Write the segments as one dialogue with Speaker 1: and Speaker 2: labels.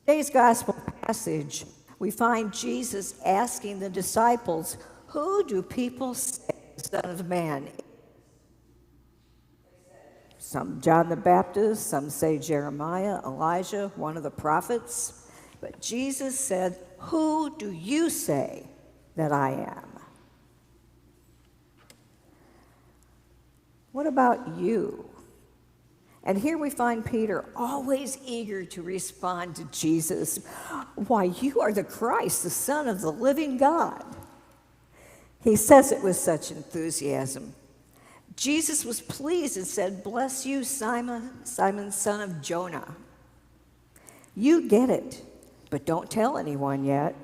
Speaker 1: Today's gospel passage, we find Jesus asking the disciples, "Who do people say the Son of Man is?" Some John the Baptist, some say Jeremiah, Elijah, one of the prophets. But Jesus said, "Who do you say that I am?" What about you? And here we find Peter always eager to respond to Jesus. "Why, you are the Christ, the Son of the living God." He says it with such enthusiasm. Jesus was pleased and said, "Bless you, Simon, Simon, son of Jonah. You get it, but don't tell anyone yet."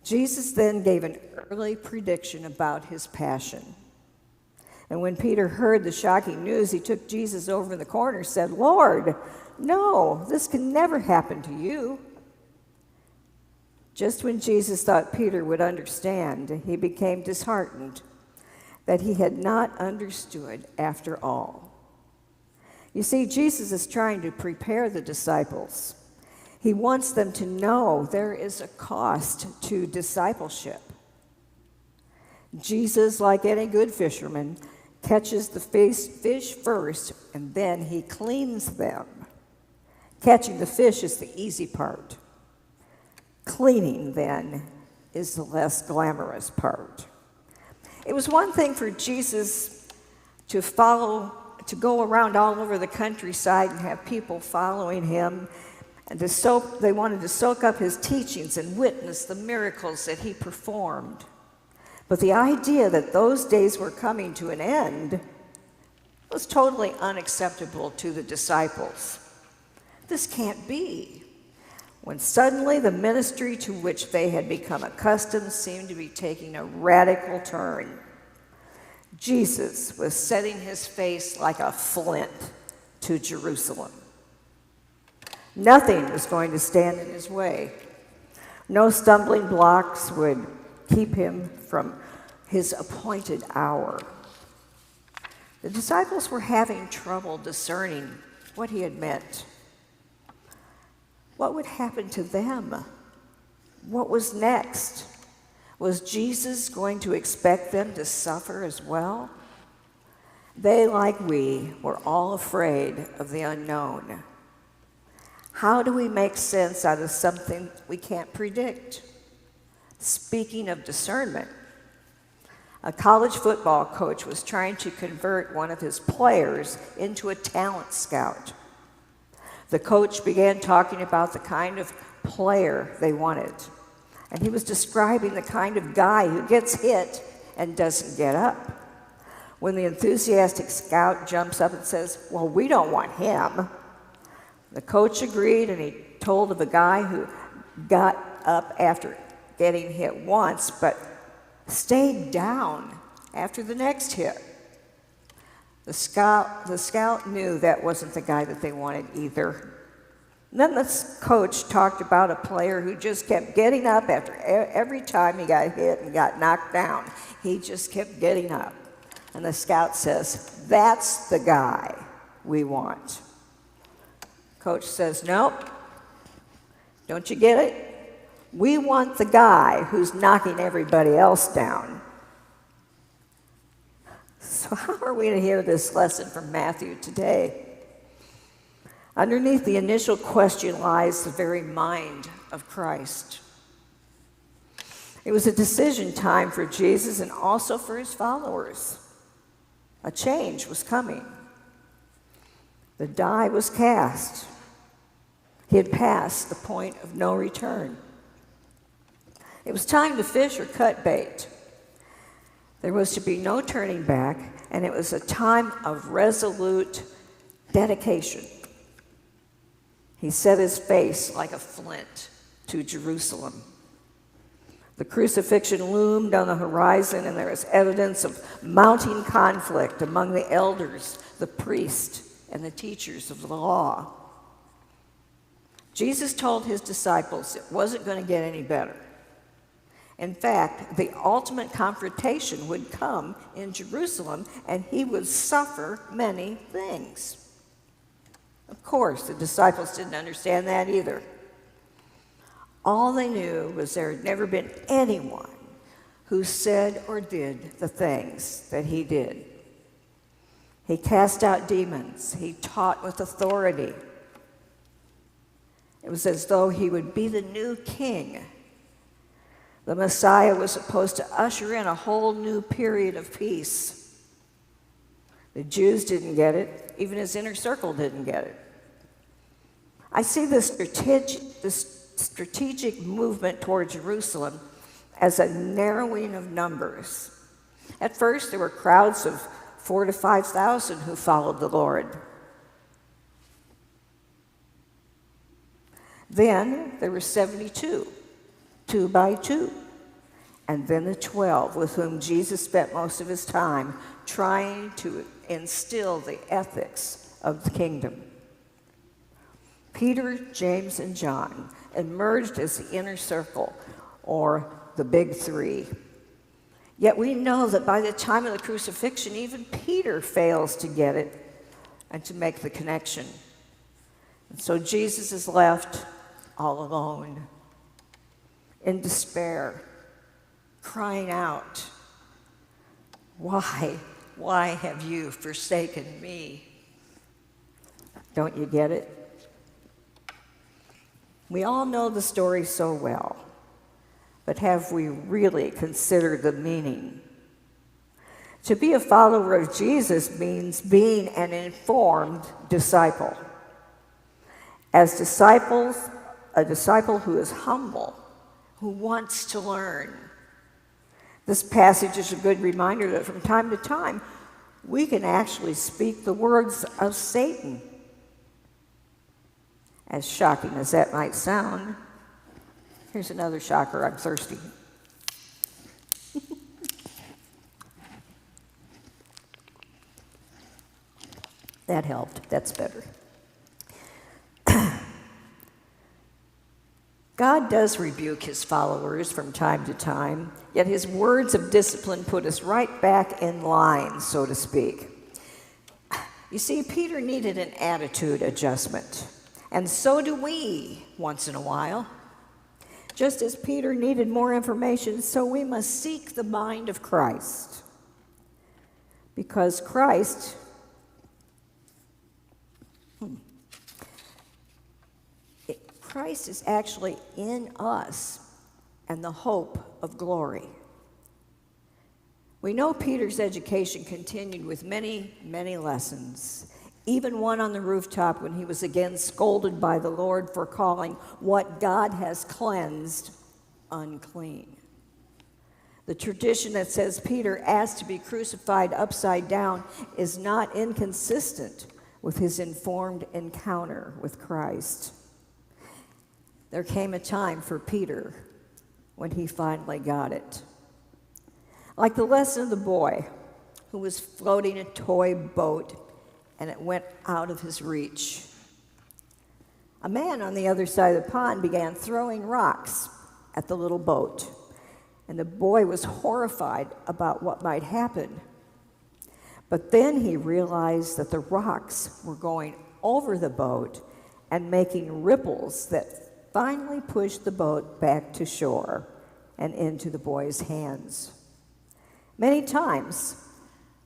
Speaker 1: Jesus then gave an early prediction about his passion. And when Peter heard the shocking news, he took Jesus over in the corner and said, "Lord, no, this can never happen to you." Just when Jesus thought Peter would understand, he became disheartened that he had not understood after all. You see, Jesus is trying to prepare the disciples. He wants them to know there is a cost to discipleship. Jesus, like any good fisherman, catches the fish first, and then he cleans them. Catching the fish is the easy part. Cleaning, then, is the less glamorous part. It was one thing for Jesus to go around all over the countryside and have people following him, and they wanted to soak up his teachings and witness the miracles that he performed. But the idea that those days were coming to an end was totally unacceptable to the disciples. This can't be. When suddenly the ministry to which they had become accustomed seemed to be taking a radical turn. Jesus was setting his face like a flint to Jerusalem. Nothing was going to stand in his way. No stumbling blocks would keep him from his appointed hour. The disciples were having trouble discerning what he had meant. What would happen to them? What was next? Was Jesus going to expect them to suffer as well? They, like we, were all afraid of the unknown. How do we make sense out of something we can't predict? Speaking of discernment, a college football coach was trying to convert one of his players into a talent scout. The coach began talking about the kind of player they wanted, and he was describing the kind of guy who gets hit and doesn't get up. When the enthusiastic scout jumps up and says, "Well, we don't want him," the coach agreed, and he told of a guy who got up after getting hit once, but stayed down after the next hit. The scout knew that wasn't the guy that they wanted either. And then the coach talked about a player who just kept getting up after every time he got hit and got knocked down. He just kept getting up. And the scout says, "That's the guy we want." Coach says, "Nope. Don't you get it? We want the guy who's knocking everybody else down." So how are we to hear this lesson from Matthew today? Underneath the initial question lies the very mind of Christ. It was a decision time for Jesus and also for his followers. A change was coming. The die was cast. He had passed the point of no return. It was time to fish or cut bait. There was to be no turning back, and it was a time of resolute dedication. He set his face like a flint to Jerusalem. The crucifixion loomed on the horizon, and there was evidence of mounting conflict among the elders, the priests, and the teachers of the law. Jesus told his disciples it wasn't going to get any better. In fact, the ultimate confrontation would come in Jerusalem, and he would suffer many things. Of course, the disciples didn't understand that either. All they knew was there had never been anyone who said or did the things that he did. He cast out demons. He taught with authority. It was as though he would be the new king. The Messiah was supposed to usher in a whole new period of peace. The Jews didn't get it. Even his inner circle didn't get it. I see this strategic movement toward Jerusalem as a narrowing of numbers. At first, there were crowds of 4,000 to 5,000 who followed the Lord. Then there were 72, 2 by 2, and then the 12, with whom Jesus spent most of his time trying to instill the ethics of the kingdom. Peter, James, and John emerged as the inner circle, or the big three. Yet we know that by the time of the crucifixion, even Peter fails to get it and to make the connection. And so Jesus is left all alone, in despair, crying out, why have you forsaken me? Don't you get it? We all know the story so well, but have we really considered the meaning? To be a follower of Jesus means being an informed disciple. As disciples, a disciple who is humble, who wants to learn. This passage is a good reminder that from time to time, we can actually speak the words of Satan. As shocking as that might sound, here's another shocker. I'm thirsty. That helped. That's better. God does rebuke his followers from time to time, yet his words of discipline put us right back in line, so to speak. You see, Peter needed an attitude adjustment, and so do we once in a while. Just as Peter needed more information, so we must seek the mind of Christ. Because Christ is actually in us and the hope of glory. We know Peter's education continued with many, many lessons, even one on the rooftop when he was again scolded by the Lord for calling what God has cleansed unclean. The tradition that says Peter asked to be crucified upside down is not inconsistent with his informed encounter with Christ. There came a time for Peter when he finally got it. Like the lesson of the boy who was floating a toy boat and it went out of his reach. A man on the other side of the pond began throwing rocks at the little boat, and the boy was horrified about what might happen. But then he realized that the rocks were going over the boat and making ripples that finally pushed the boat back to shore and into the boy's hands. Many times,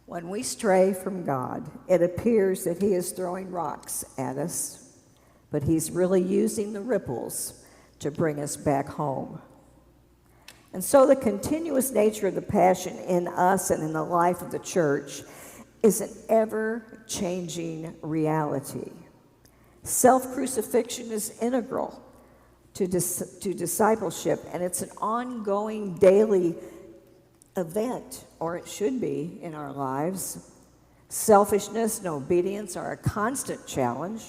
Speaker 1: when we stray from God, it appears that he is throwing rocks at us, but he's really using the ripples to bring us back home. And so the continuous nature of the passion in us and in the life of the church is an ever-changing reality. Self-crucifixion is integral to discipleship, and it's an ongoing daily event, or it should be in our lives. Selfishness and obedience are a constant challenge.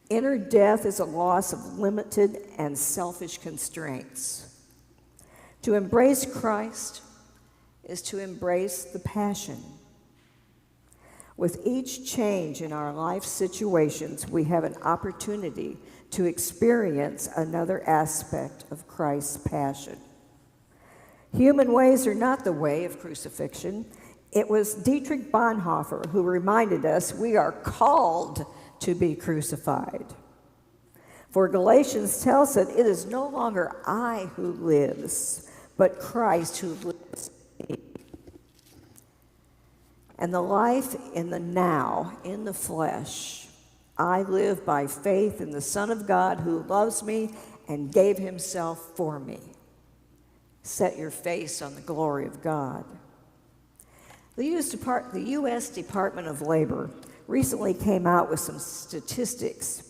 Speaker 1: Inner death is a loss of limited and selfish constraints. To embrace Christ is to embrace the passion. With each change in our life situations, we have an opportunity to experience another aspect of Christ's passion. Human ways are not the way of crucifixion. It was Dietrich Bonhoeffer who reminded us we are called to be crucified. For Galatians tells us it is no longer I who lives, but Christ who lives in me. And the life in the now, in the flesh, I live by faith in the Son of God who loves me and gave himself for me. Set your face on the glory of God. The U.S. Department of Labor recently came out with some statistics.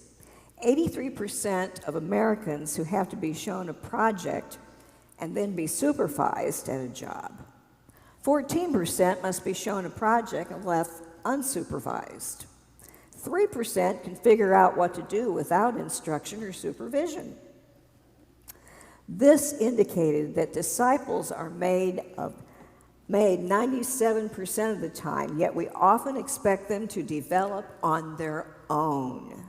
Speaker 1: 83% of Americans who have to be shown a project and then be supervised at a job. 14% must be shown a project and left unsupervised. 3% can figure out what to do without instruction or supervision. This indicated that disciples are made 97% of the time, yet we often expect them to develop on their own.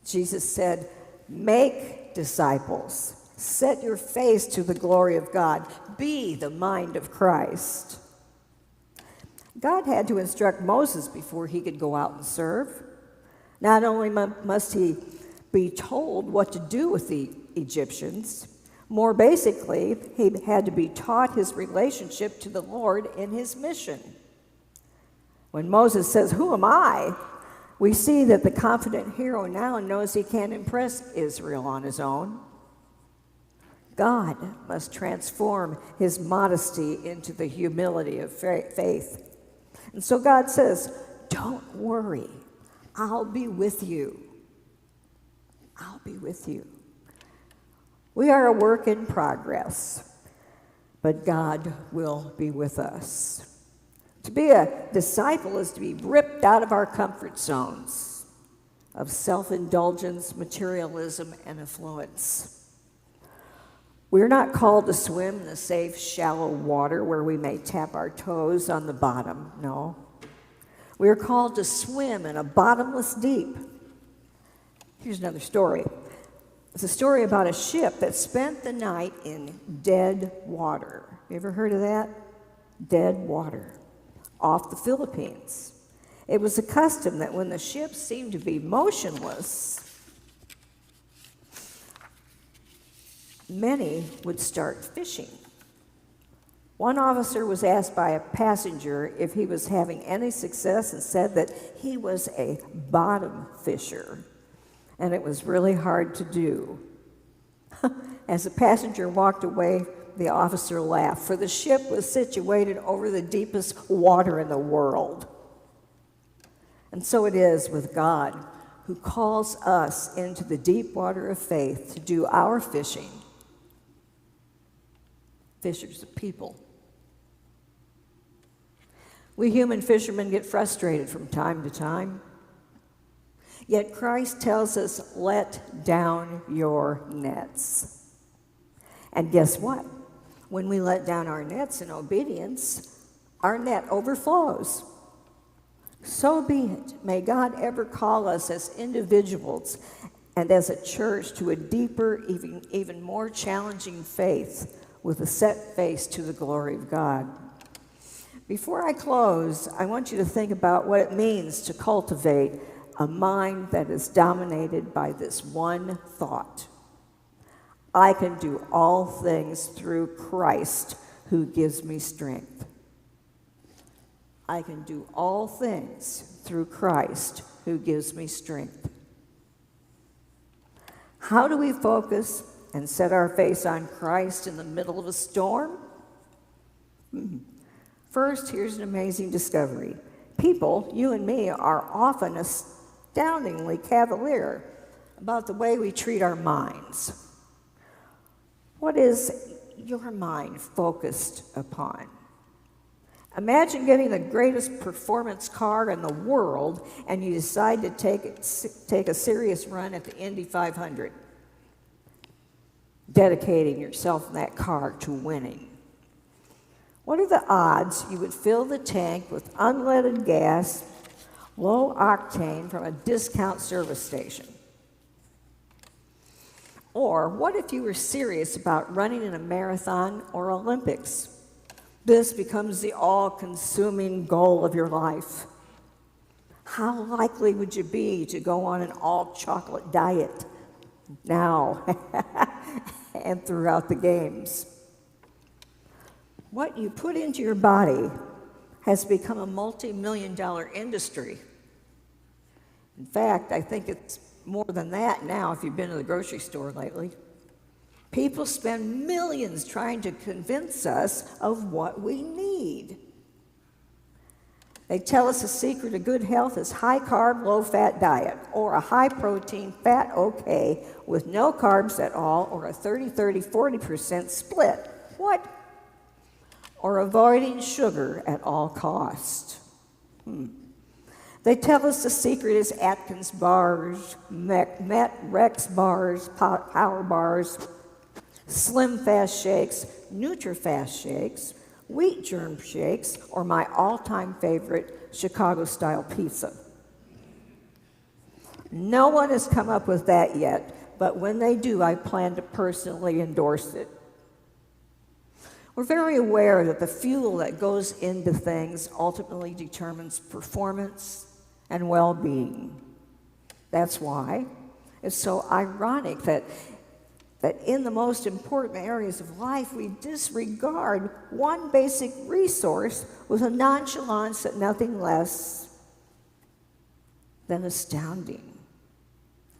Speaker 1: Jesus said, make disciples. Set your face to the glory of God. Be the mind of Christ. God had to instruct Moses before he could go out and serve. Not only must he be told what to do with the Egyptians, more basically, he had to be taught his relationship to the Lord in his mission. When Moses says, "Who am I?" we see that the confident hero now knows he can't impress Israel on his own. God must transform his modesty into the humility of faith. And so God says, don't worry, I'll be with you. I'll be with you. We are a work in progress, but God will be with us. To be a disciple is to be ripped out of our comfort zones of self-indulgence, materialism, and affluence. We're not called to swim in the safe, shallow water where we may tap our toes on the bottom. No. We're called to swim in a bottomless deep. Here's another story. It's a story about a ship that spent the night in dead water. You ever heard of that? Dead water. Off the Philippines. It was a custom that when the ship seemed to be motionless, many would start fishing. One officer was asked by a passenger if he was having any success and said that he was a bottom fisher, and it was really hard to do. As the passenger walked away, the officer laughed, for the ship was situated over the deepest water in the world. And so it is with God, who calls us into the deep water of faith to do our fishing. Fishers of people. We human fishermen get frustrated from time to time. Yet Christ tells us, let down your nets. And guess what? When we let down our nets in obedience, our net overflows. So be it. May God ever call us as individuals and as a church to a deeper, even more challenging faith with a set face to the glory of God. Before I close, I want you to think about what it means to cultivate a mind that is dominated by this one thought. I can do all things through Christ who gives me strength. I can do all things through Christ who gives me strength. How do we focus and set our face on Christ in the middle of a storm? First, here's an amazing discovery. People, you and me, are often astoundingly cavalier about the way we treat our minds. What is your mind focused upon? Imagine getting the greatest performance car in the world and you decide to take a serious run at the Indy 500, dedicating yourself in that car to winning. What are the odds you would fill the tank with unleaded gas, low octane from a discount service station? Or what if you were serious about running in a marathon or Olympics? This becomes the all-consuming goal of your life. How likely would you be to go on an all-chocolate diet? now and throughout the games. What you put into your body has become a multi-million-dollar industry. In fact, I think it's more than that now if you've been to the grocery store lately. People spend millions trying to convince us of what we need. They tell us the secret of good health is high-carb, low-fat diet, or a high-protein, fat okay, with no carbs at all, or a 30-30-40% split. What? Or avoiding sugar at all cost. They tell us the secret is Atkins bars, Met Rex bars, Power bars, Slim Fast shakes, NutriFast shakes, wheat germ shakes, or my all-time favorite, Chicago-style pizza. No one has come up with that yet, but when they do, I plan to personally endorse it. We're very aware that the fuel that goes into things ultimately determines performance and well-being. That's why it's so ironic that in the most important areas of life, we disregard one basic resource with a nonchalance that nothing less than astounding: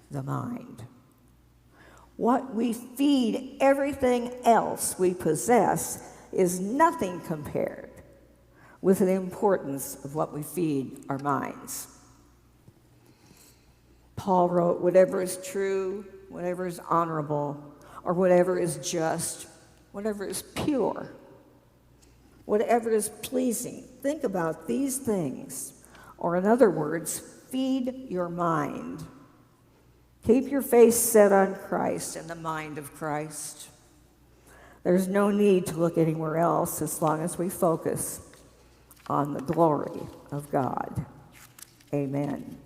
Speaker 1: the mind. What we feed everything else we possess is nothing compared with the importance of what we feed our minds. Paul wrote, whatever is true, whatever is honorable, or whatever is just, whatever is pure, whatever is pleasing. Think about these things. Or in other words, feed your mind. Keep your face set on Christ and the mind of Christ. There's no need to look anywhere else as long as we focus on the glory of God. Amen.